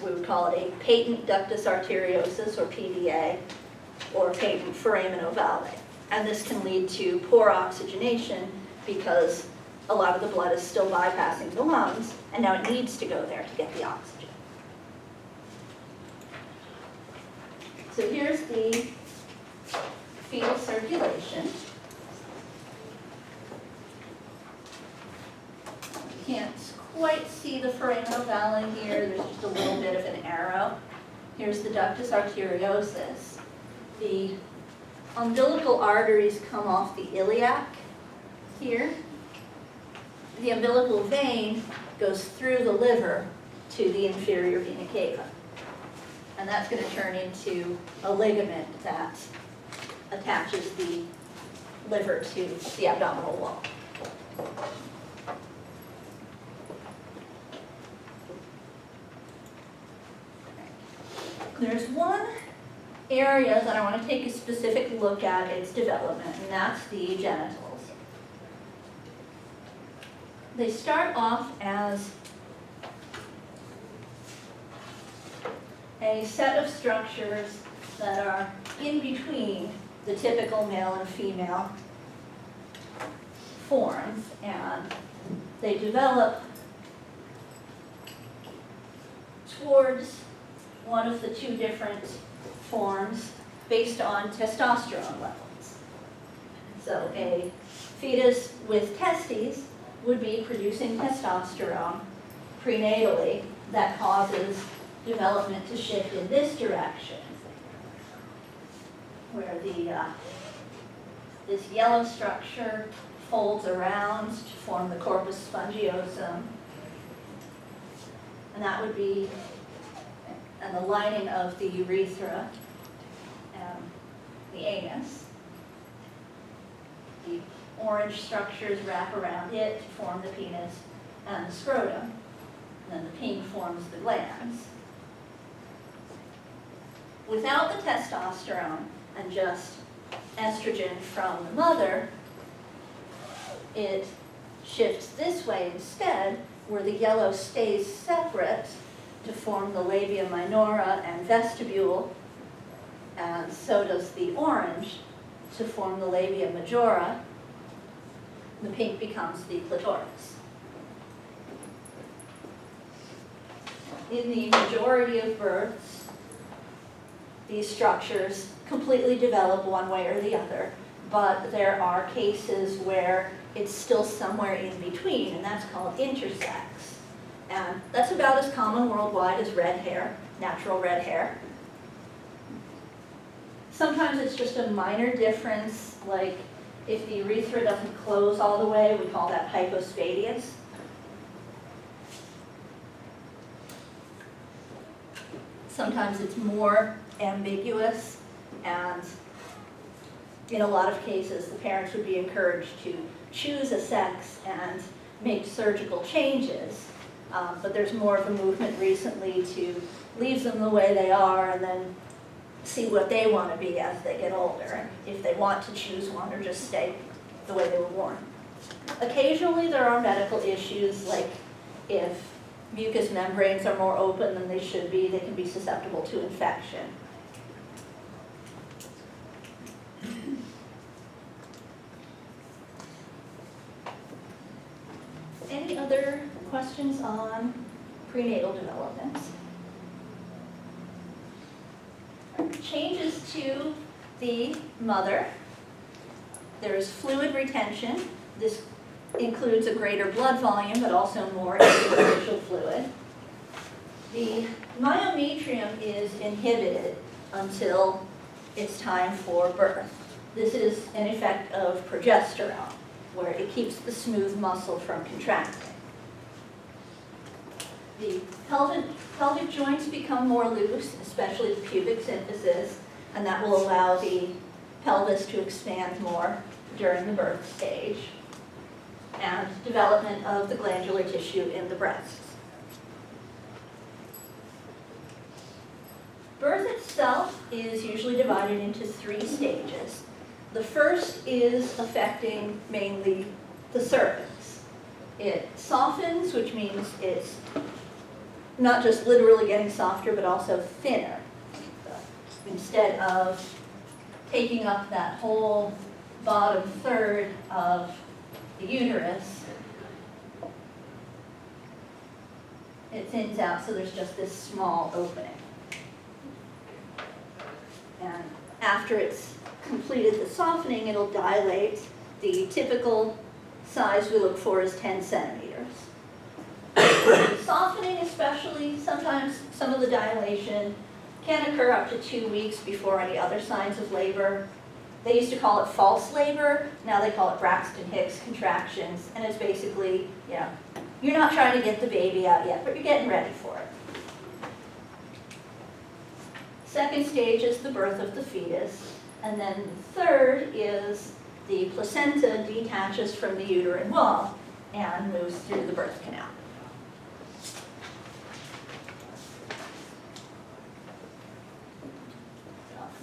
we would call it a patent ductus arteriosus, or PDA, or patent foraminovalve. And this can lead to poor oxygenation because a lot of the blood is still bypassing the lungs, and now it needs to go there to get the oxygen. So here's the fetal circulation. You can't quite see the foraminovalve here, there's just a little bit of an arrow. Here's the ductus arteriosus. The umbilical arteries come off the iliac here. The umbilical vein goes through the liver to the inferior vena cava. And that's going to turn into a ligament that attaches the liver to the abdominal wall. There's one area that I want to take a specific look at its development, and that's the genitals. They start off as a set of structures that are in between the typical male and female forms, and they develop towards one of the two different forms based on testosterone levels. So a fetus with testes would be producing testosterone prenatally that causes development to shift in this direction, where this yellow structure folds around to form the corpus spongiosum, and that would be and the lining of the urethra and the anus. The orange structures wrap around it to form the penis and the scrotum, and then the pink forms the glands. Without the testosterone and just estrogen from the mother, it shifts this way instead, where the yellow stays separate to form the labia minora and vestibule, and so does the orange to form the labia majora. The pink becomes the clitoris. In the majority of births, these structures completely develop one way or the other, but there are cases where it's still somewhere in between, and that's called intersex. And that's about as common worldwide as red hair, natural red hair. Sometimes it's just a minor difference, like if the urethra doesn't close all the way, we call that hypospadias. Sometimes it's more ambiguous, and in a lot of cases, the parents would be encouraged to choose a sex and make surgical changes. But there's more of a movement recently to leave them the way they are and then see what they want to be as they get older, if they want to choose one or just stay the way they were born. Occasionally there are medical issues, like if mucous membranes are more open than they should be, they can be susceptible to infection. Any other questions on prenatal development? Changes to the mother. There is fluid retention. This includes a greater blood volume, but also more interstitial fluid. The myometrium is inhibited until it's time for birth. This is an effect of progesterone, where it keeps the smooth muscle from contracting. The pelvic joints become more loose, especially the pubic symphysis, and that will allow the pelvis to expand more during the birth stage, and development of the glandular tissue in the breasts. Birth itself is usually divided into 3 stages. The first is affecting mainly the cervix. It softens, which means it's not just literally getting softer, but also thinner. Instead of taking up that whole bottom third of the uterus, it thins out so there's just this small opening. And after it's completed the softening, it'll dilate. The typical size we look for is 10 centimeters. Softening especially, sometimes some of the dilation can occur up to 2 weeks before any other signs of labor. They used to call it false labor, now they call it Braxton Hicks contractions, and it's basically, you're not trying to get the baby out yet, but you're getting ready for it. Second stage is the birth of the fetus, and then the third is the placenta detaches from the uterine wall and moves through the birth canal.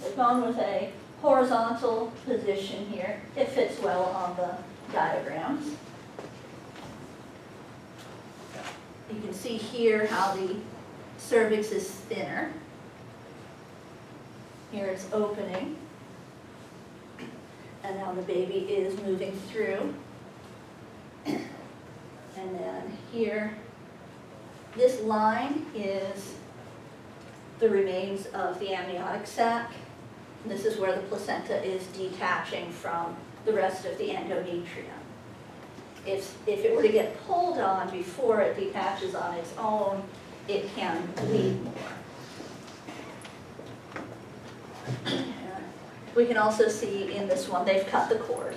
They've gone with a horizontal position here. It fits well on the diagrams. You can see here how the cervix is thinner. Here it's opening. And now the baby is moving through. And then here, this line is the remains of the amniotic sac. And this is where the placenta is detaching from the rest of the endometrium. If it were to get pulled on before it detaches on its own, it can bleed more. We can also see in this one, they've cut the cord.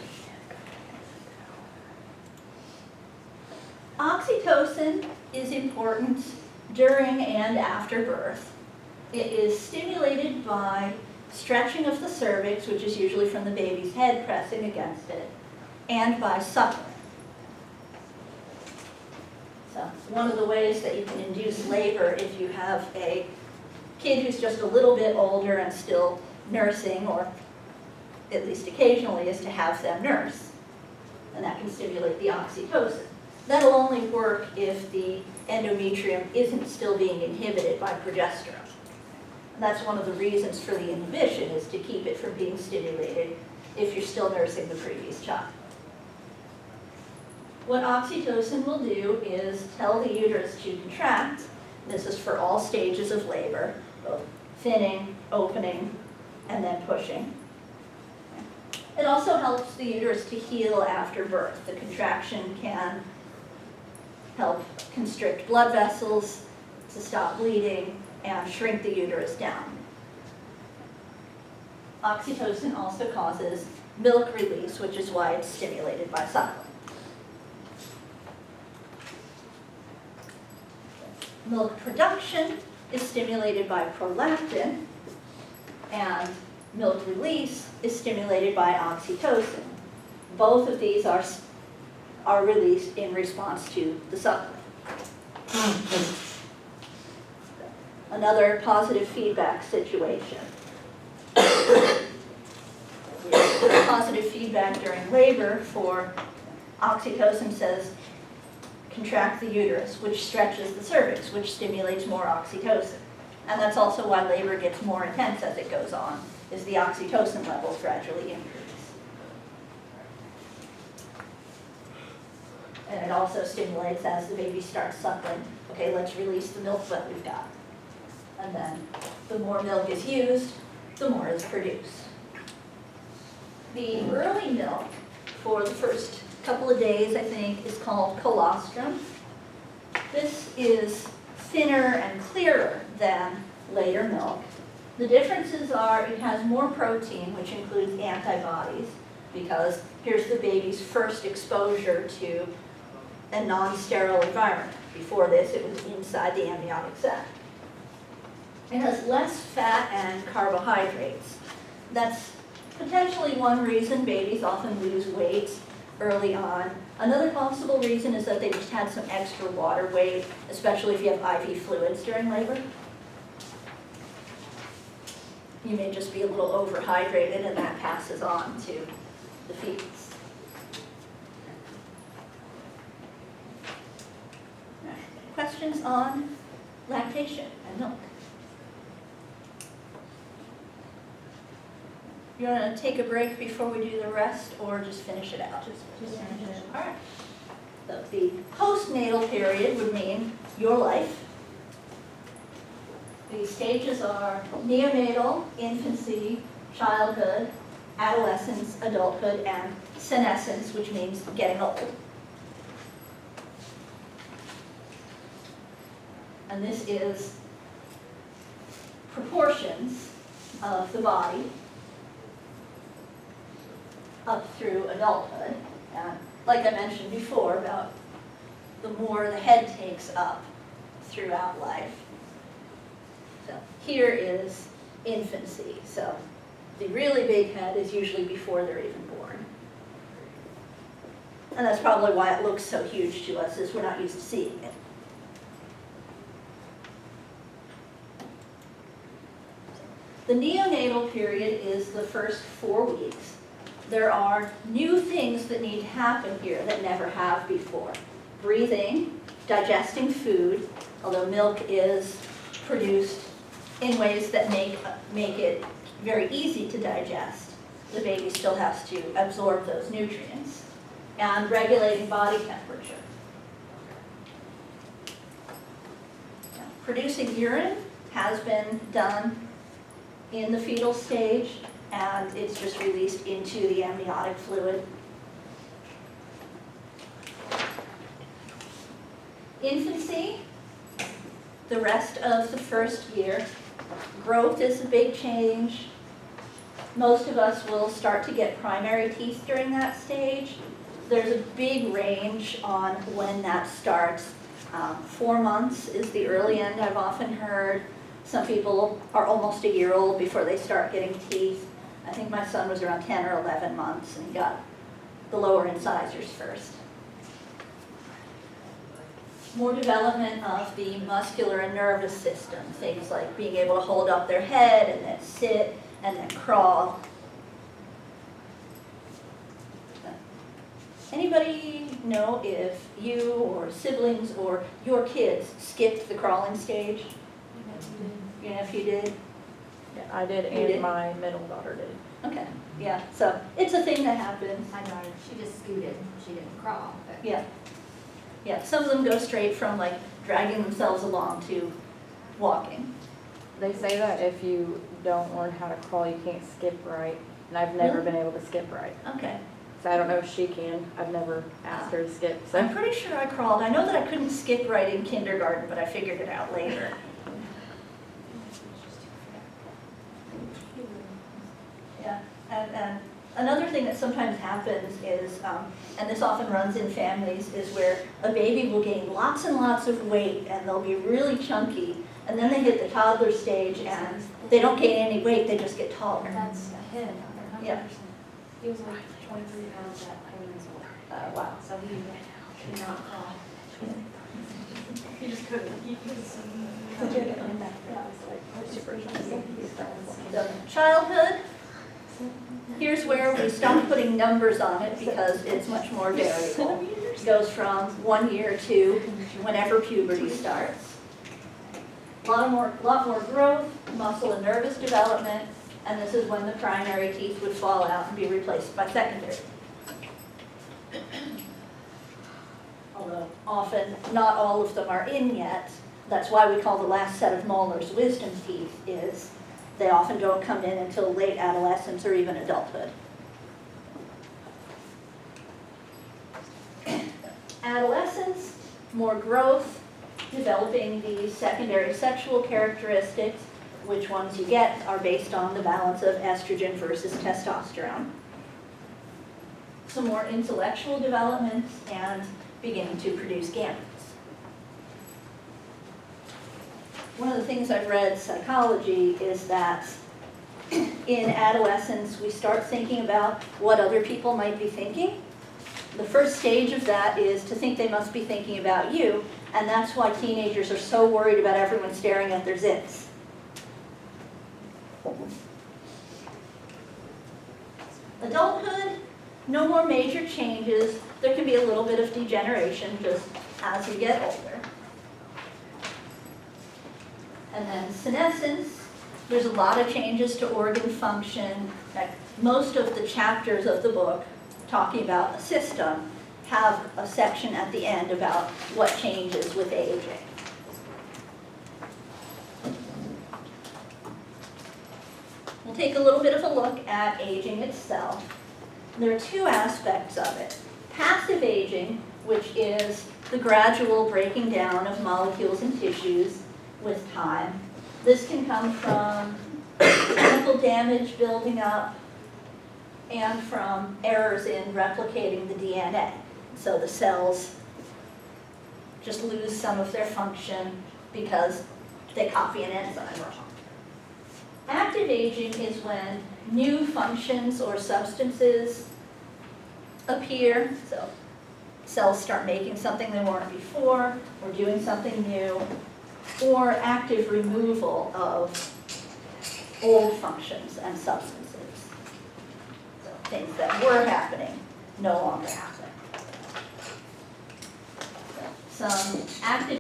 Oxytocin is important during and after birth. It is stimulated by stretching of the cervix, which is usually from the baby's head pressing against it, and by suckling. So one of the ways that you can induce labor if you have a kid who's just a little bit older and still nursing, or at least occasionally, is to have them nurse. And that can stimulate the oxytocin. That'll only work if the endometrium isn't still being inhibited by progesterone. And that's one of the reasons for the inhibition, is to keep it from being stimulated if you're still nursing the previous child. What oxytocin will do is tell the uterus to contract. This is for all stages of labor, both thinning, opening, and then pushing. It also helps the uterus to heal after birth. The contraction can help constrict blood vessels, to stop bleeding, and shrink the uterus down. Oxytocin also causes milk release, which is why it's stimulated by suckling. Milk production is stimulated by prolactin, and milk release is stimulated by oxytocin. Both of these are released in response to the suckling. Another positive feedback situation. Positive feedback during labor for oxytocin says contract the uterus, which stretches the cervix, which stimulates more oxytocin. And that's also why labor gets more intense as it goes on, is the oxytocin levels gradually increase. And it also stimulates as the baby starts suckling. Okay, let's release the milk that we've got. And then the more milk is used, the more is produced. The early milk for the first couple of days, I think, is called colostrum. This is thinner and clearer than later milk. The differences are it has more protein, which includes antibodies, because here's the baby's first exposure to a non-sterile environment. Before this, it was inside the amniotic sac. It has less fat and carbohydrates. That's potentially one reason babies often lose weight early on. Another possible reason is that they just had some extra water weight, especially if you have IV fluids during labor. You may just be a little overhydrated, and that passes on to the fetus. Questions on lactation and milk. You want to take a break before we do the rest, or just finish it out? Just finish it. All right. So the postnatal period would mean your life. The stages are neonatal, infancy, childhood, adolescence, adulthood, and senescence, which means getting old. And this is proportions of the body up through adulthood. And like I mentioned before, about the more the head takes up throughout life. So here is infancy. So the really big head is usually before they're even born. And that's probably why it looks so huge to us, is we're not used to seeing it. The neonatal period is the first 4 weeks. There are new things that need to happen here that never have before. Breathing, digesting food, although milk is produced in ways that make it very easy to digest. The baby still has to absorb those nutrients. And regulating body temperature. Now, producing urine has been done in the fetal stage, and it's just released into the amniotic fluid. Infancy, the rest of the first year. Growth is a big change. Most of us will start to get primary teeth during that stage. There's a big range on when that starts. 4 months is the early end, I've often heard. Some people are almost a year old before they start getting teeth. I think my son was around 10 or 11 months, and he got the lower incisors first. More development of the muscular and nervous system, things like being able to hold up their head and then sit and then crawl. Anybody know if you or siblings or your kids skipped the crawling stage? Your nephew did? Yeah, I did, You and did? my middle daughter did. Okay, yeah, so it's a thing that happens. My daughter, she just scooted, she didn't crawl, but. Yeah. Yeah, some of them go straight from like dragging themselves along to walking. They say that if you don't learn how to crawl, you can't skip right, and I've never Really? been able to skip right. Okay. So I don't know if she can. I've never asked her to skip, so. I'm pretty sure I crawled. I know that I couldn't skip right in kindergarten, but I figured it out later. Yeah, and another thing that sometimes happens is, and this often runs in families, is where a baby will gain lots and lots of weight and they'll be really chunky, and then they hit the toddler stage and they don't gain any weight, they just get taller. That's a hit, 100%. Yeah. He was like 23 pounds at 4 years old. Wow. So he could not crawl. He just couldn't. He was So childhood, here's where we stop putting numbers on it because it's much more variable. It goes from 1 year to whenever puberty starts. Lot more growth, muscle and nervous development, and this is when the primary teeth would fall out and be replaced by secondary. Although often not all of them are in yet. That's why we call the last set of molars wisdom teeth, is they often don't come in until late adolescence or even adulthood. Adolescence, more growth, developing these secondary sexual characteristics. Which ones you get are based on the balance of estrogen versus testosterone. Some more intellectual development and beginning to produce gametes. One of the things I've read psychology is that in adolescence we start thinking about what other people might be thinking. The first stage of that is to think they must be thinking about you, and that's why teenagers are so worried about everyone staring at their zits. Adulthood, no more major changes. There can be a little bit of degeneration just as you get older. And then senescence, there's a lot of changes to organ function. In fact, most of the chapters of the book talking about a system have a section at the end about what changes with aging. We'll take a little bit of a look at aging itself. There are two aspects of it. Passive aging, which is the gradual breaking down of molecules and tissues with time. This can come from chemical damage building up and from errors in replicating the DNA. So the cells just lose some of their function because they copy an enzyme wrong. Active aging is when new functions or substances appear. So cells start making something they weren't before, or doing something new, or active removal of old functions and substances. So things that were happening no longer happen. So some active